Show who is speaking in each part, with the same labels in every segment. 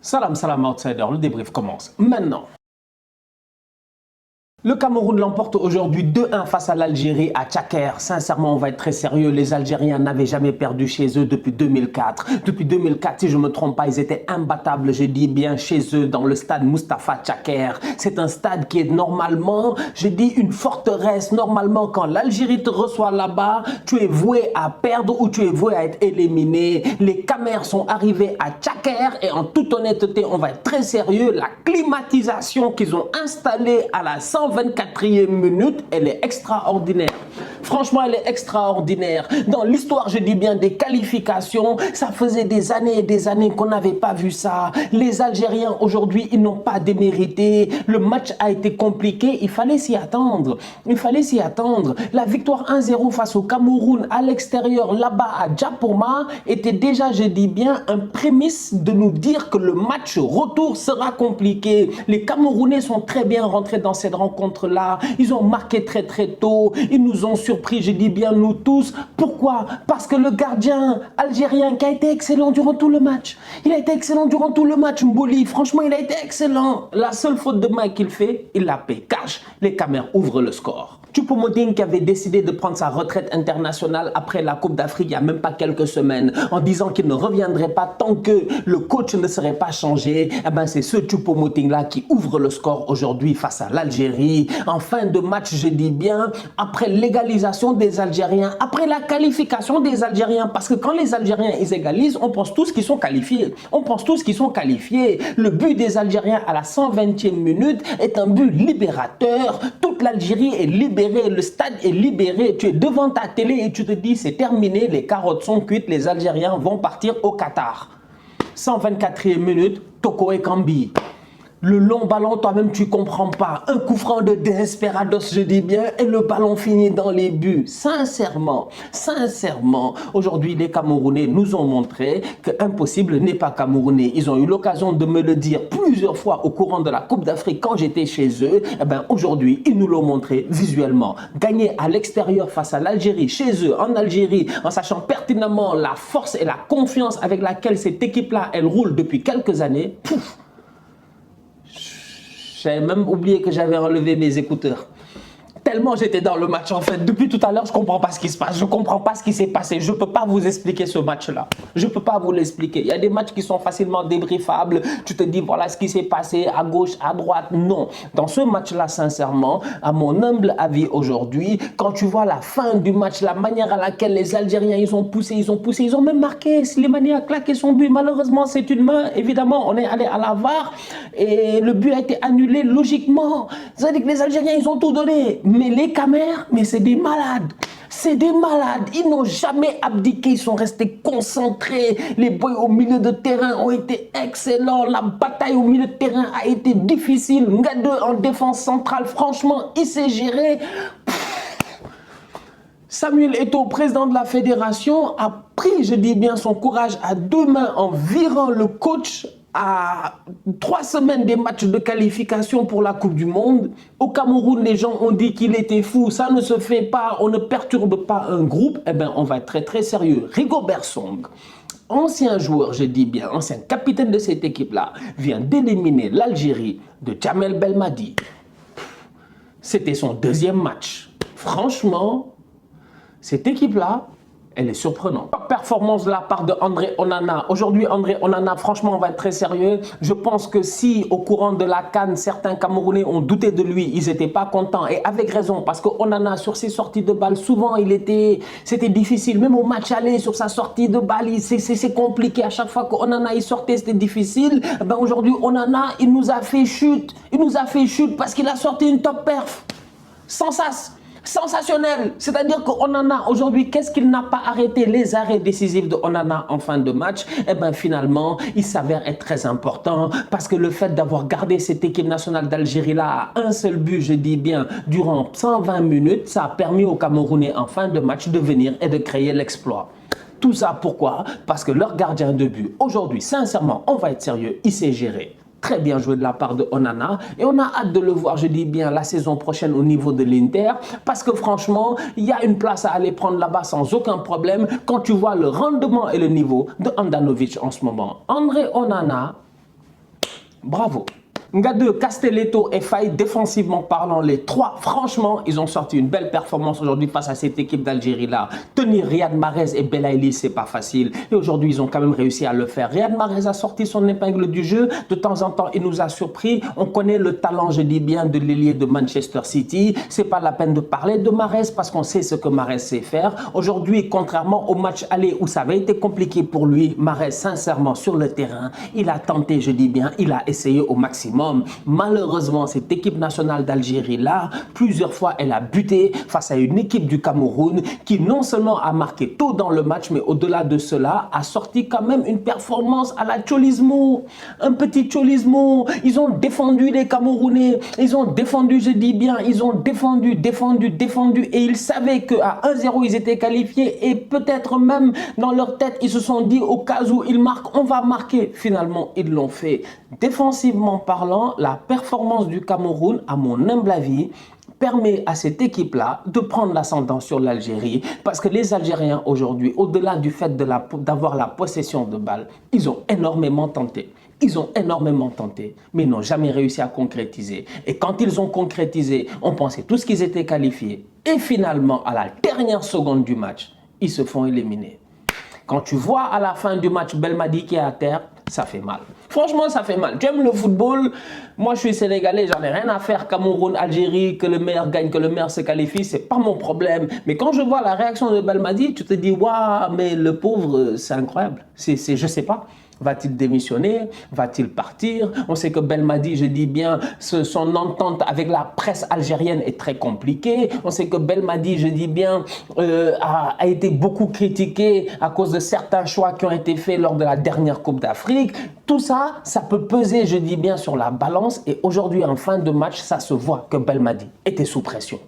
Speaker 1: Salam, salam outsider, le débrief commence maintenant. Le Cameroun l'emporte aujourd'hui 2-1 face à l'Algérie à Tchaker. Sincèrement, on va être très sérieux. Les Algériens n'avaient jamais perdu chez eux depuis 2004. Depuis 2004, si je ne me trompe pas, ils étaient imbattables, je dis bien, chez eux, dans le stade Mustapha Tchaker. C'est un stade qui est normalement, je dis, une forteresse. Normalement, quand l'Algérie te reçoit là-bas, tu es voué à perdre ou tu es voué à être éliminé. Les Camers sont arrivés à Tchaker et en toute honnêteté, on va être très sérieux. La climatisation qu'ils ont installée à la 124e minute, elle est extraordinaire. Franchement, elle est extraordinaire. Dans l'histoire, je dis bien, des qualifications, ça faisait des années et des années qu'on n'avait pas vu ça. Les Algériens, aujourd'hui, ils n'ont pas démérité. Le match a été compliqué. Il fallait s'y attendre. Il fallait s'y attendre. La victoire 1-0 face au Cameroun à l'extérieur, là-bas à Djapouma, était déjà, je dis bien, un prémisse de nous dire que le match retour sera compliqué. Les Camerounais sont très bien rentrés dans cette rencontre-là. Ils ont marqué très très tôt. Ils nous ont surpris, je dis bien nous tous. Pourquoi? Parce que le gardien algérien qui a été excellent durant tout le match. Il a été excellent durant tout le match, Mboli. Franchement, il a été excellent. La seule faute de main qu'il fait, il la paie cash. Les Camers ouvrent le score. Choupo-Moting qui avait décidé de prendre sa retraite internationale après la Coupe d'Afrique il n'y a même pas quelques semaines en disant qu'il ne reviendrait pas tant que le coach ne serait pas changé. Eh ben c'est ce Choupo-Moting là qui ouvre le score aujourd'hui face à l'Algérie. En fin de match, je dis bien, après l'égalisation des Algériens, après la qualification des Algériens, parce que quand les Algériens ils égalisent, on pense tous qu'ils sont qualifiés. On pense tous qu'ils sont qualifiés. Le but des Algériens à la 120e minute est un but libérateur. Toute l'Algérie est libérée. Le stade est libéré, tu es devant ta télé et tu te dis c'est terminé, les carottes sont cuites, les Algériens vont partir au Qatar. 124e minute, Toko Ekambi. Le long ballon, toi-même, tu ne comprends pas. Un coup franc de Desperados, je dis bien, et le ballon finit dans les buts. Sincèrement, aujourd'hui, les Camerounais nous ont montré que impossible n'est pas camerounais. Ils ont eu l'occasion de me le dire plusieurs fois au courant de la Coupe d'Afrique quand j'étais chez eux. Eh ben, aujourd'hui, ils nous l'ont montré visuellement. Gagner à l'extérieur face à l'Algérie, chez eux, en Algérie, en sachant pertinemment la force et la confiance avec laquelle cette équipe-là, elle roule depuis quelques années, pouf. J'avais même oublié que j'avais enlevé mes écouteurs. Tellement j'étais dans le match en fait. Depuis tout à l'heure, je ne comprends pas ce qui se passe. Je ne comprends pas ce qui s'est passé. Je ne peux pas vous expliquer ce match-là. Je ne peux pas vous l'expliquer. Il y a des matchs qui sont facilement débriefables. Tu te dis, voilà ce qui s'est passé à gauche, à droite. Non. Dans ce match-là, sincèrement, à mon humble avis aujourd'hui, quand tu vois la fin du match, la manière à laquelle les Algériens, ils ont poussé, ils ont même marqué. Slimani a claqué son but. Malheureusement, c'est une main. Évidemment, on est allé à la VAR et le but a été annulé logiquement. C'est-à-dire que les Algériens, ils ont tout donné. Mais les Camers, mais c'est des malades. C'est des malades. Ils n'ont jamais abdiqué. Ils sont restés concentrés. Les boys au milieu de terrain ont été excellents. La bataille au milieu de terrain a été difficile. Ngade en défense centrale, franchement, il s'est géré. Samuel Eto'o, président de la fédération, a pris, je dis bien, son courage à deux mains en virant le coach à 3 semaines des matchs de qualification pour la Coupe du Monde. Au Cameroun, les gens ont dit qu'il était fou. Ça ne se fait pas. On ne perturbe pas un groupe. Eh bien, on va être très, très sérieux. Rigobert Song, ancien joueur, je dis bien, ancien capitaine de cette équipe-là, vient d'éliminer l'Algérie de Djamel Belmadi. C'était son deuxième match. Franchement, cette équipe-là, elle est surprenante. Performance de la part de André Onana. Aujourd'hui, André Onana, franchement, on va être très sérieux. Je pense que si, au courant de la CAN, certains Camerounais ont douté de lui, ils n'étaient pas contents. Et avec raison, parce que Onana, sur ses sorties de balle, souvent, c'était difficile. Même au match aller, sur sa sortie de balle, c'est compliqué. À chaque fois que Onana il sortait, c'était difficile. Ben, aujourd'hui, Onana, il nous a fait chute. Il nous a fait chute parce qu'il a sorti une top perf. Sans sas. Sensationnel, c'est-à-dire que Onana aujourd'hui, qu'est-ce qu'il n'a pas arrêté? Les arrêts décisifs de Onana en fin de match, et bien finalement, il s'avère être très important parce que le fait d'avoir gardé cette équipe nationale d'Algérie là à un seul but, je dis bien, durant 120 minutes, ça a permis aux Camerounais en fin de match de venir et de créer l'exploit. Tout ça pourquoi? Parce que leur gardien de but, aujourd'hui, sincèrement, on va être sérieux, il s'est géré. Très bien joué de la part de Onana et on a hâte de le voir, je dis bien, la saison prochaine au niveau de l'Inter parce que franchement, il y a une place à aller prendre là-bas sans aucun problème quand tu vois le rendement et le niveau de Handanovic en ce moment. André Onana, Bravo. Ngadeu, Castelletto et Faye, défensivement parlant, les trois, franchement, ils ont sorti une belle performance aujourd'hui face à cette équipe d'Algérie-là. Tenir Riyad Mahrez et Belaïli, c'est pas facile. Et aujourd'hui, ils ont quand même réussi à le faire. Riyad Mahrez a sorti son épingle du jeu. De temps en temps, il nous a surpris. On connaît le talent, je dis bien, de l'ailier de Manchester City. C'est pas la peine de parler de Mahrez parce qu'on sait ce que Mahrez sait faire. Aujourd'hui, contrairement au match aller où ça avait été compliqué pour lui, Mahrez, sincèrement, sur le terrain, il a tenté, je dis bien, il a essayé au maximum. Malheureusement, cette équipe nationale d'Algérie-là, plusieurs fois, elle a buté face à une équipe du Cameroun qui non seulement a marqué tôt dans le match, mais au-delà de cela, a sorti quand même une performance à la Cholismo. Un petit Cholismo. Ils ont défendu les Camerounais. Ils ont défendu, je dis bien, ils ont défendu. Et ils savaient qu'à 1-0, ils étaient qualifiés. Et peut-être même dans leur tête, ils se sont dit au cas où ils marquent, on va marquer. Finalement, ils l'ont fait. Défensivement parlant, la performance du Cameroun, à mon humble avis, permet à cette équipe-là de prendre l'ascendant sur l'Algérie parce que les Algériens aujourd'hui, au-delà du fait d'avoir la possession de balles, ils ont énormément tenté. Ils ont énormément tenté, mais n'ont jamais réussi à concrétiser. Et quand ils ont concrétisé, on pensait tous qu'ils étaient qualifiés. Et finalement, à la dernière seconde du match, ils se font éliminer. Quand tu vois à la fin du match Belmadi qui est à terre, ça fait mal. Franchement, ça fait mal. Tu aimes le football? Moi, je suis sénégalais, j'en ai rien à faire. Cameroun, Algérie, que le meilleur gagne, que le meilleur se qualifie, c'est pas mon problème. Mais quand je vois la réaction de Belmadi, tu te dis, waouh, mais le pauvre, c'est incroyable. Je sais pas. Va-t-il démissionner? Va-t-il partir? On sait que Belmadi, je dis bien, son entente avec la presse algérienne est très compliquée. On sait que Belmadi, je dis bien, a été beaucoup critiqué à cause de certains choix qui ont été faits lors de la dernière Coupe d'Afrique. Tout ça, ça peut peser, je dis bien, sur la balance. Et aujourd'hui, en fin de match, ça se voit que Belmadi était sous pression.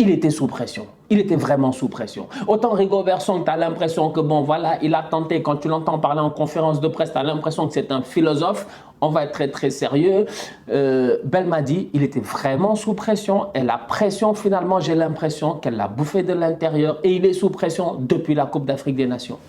Speaker 1: Il était sous pression. Il était vraiment sous pression. Autant Rigobert Song, tu as l'impression que bon, voilà, il a tenté. Quand tu l'entends parler en conférence de presse, tu as l'impression que c'est un philosophe. On va être très, très sérieux. Belmadi, il était vraiment sous pression. Et la pression, finalement, j'ai l'impression qu'elle l'a bouffé de l'intérieur. Et il est sous pression depuis la Coupe d'Afrique des Nations.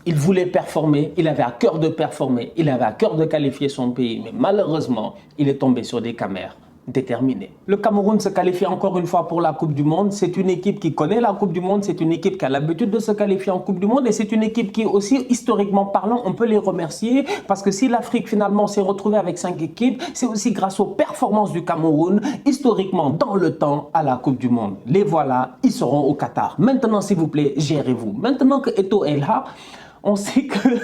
Speaker 1: Il voulait performer, il avait à cœur de performer, il avait à cœur de qualifier son pays. Mais malheureusement, il est tombé sur des camères. Déterminé. Le Cameroun se qualifie encore une fois pour la Coupe du Monde. C'est une équipe qui connaît la Coupe du Monde. C'est une équipe qui a l'habitude de se qualifier en Coupe du Monde. Et c'est une équipe qui aussi, historiquement parlant, on peut les remercier. Parce que si l'Afrique finalement s'est retrouvée avec 5 équipes, c'est aussi grâce aux performances du Cameroun, historiquement dans le temps, à la Coupe du Monde. Les voilà, ils seront au Qatar. Maintenant, s'il vous plaît, gérez-vous. Maintenant que Eto'o est là, on sait qu'il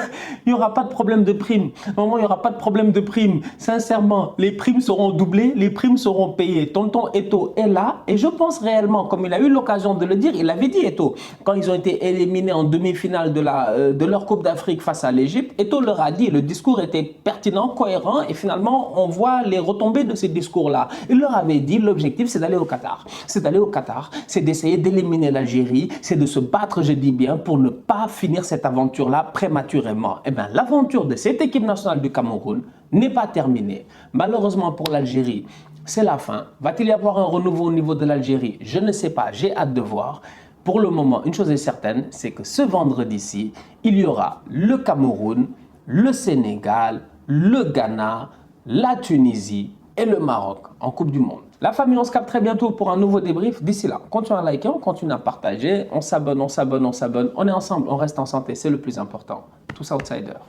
Speaker 1: n'y aura pas de problème de prime. Normalement, il n'y aura pas de problème de prime. Sincèrement, les primes seront doublées, les primes seront payées. Tonton Eto'o est là et je pense réellement, comme il a eu l'occasion de le dire, il avait dit Eto'o, quand ils ont été éliminés en demi-finale de leur Coupe d'Afrique face à l'Égypte, Eto'o leur a dit, le discours était pertinent, cohérent et finalement, on voit les retombées de ces discours-là. Il leur avait dit, l'objectif, c'est d'aller au Qatar. C'est d'aller au Qatar, c'est d'essayer d'éliminer l'Algérie, c'est de se battre, je dis bien, pour ne pas finir cette aventure là prématurément. Eh bien, l'aventure de cette équipe nationale du Cameroun n'est pas terminée. Malheureusement pour l'Algérie, c'est la fin. Va-t-il y avoir un renouveau au niveau de l'Algérie? Je ne sais pas, j'ai hâte de voir. Pour le moment, une chose est certaine, c'est que ce vendredi-ci, il y aura le Cameroun, le Sénégal, le Ghana, la Tunisie et le Maroc en Coupe du Monde. La famille, on se capte très bientôt pour un nouveau débrief. D'ici là, on continue à liker, on continue à partager, on s'abonne, on est ensemble, on reste en santé, c'est le plus important. Tous outsiders.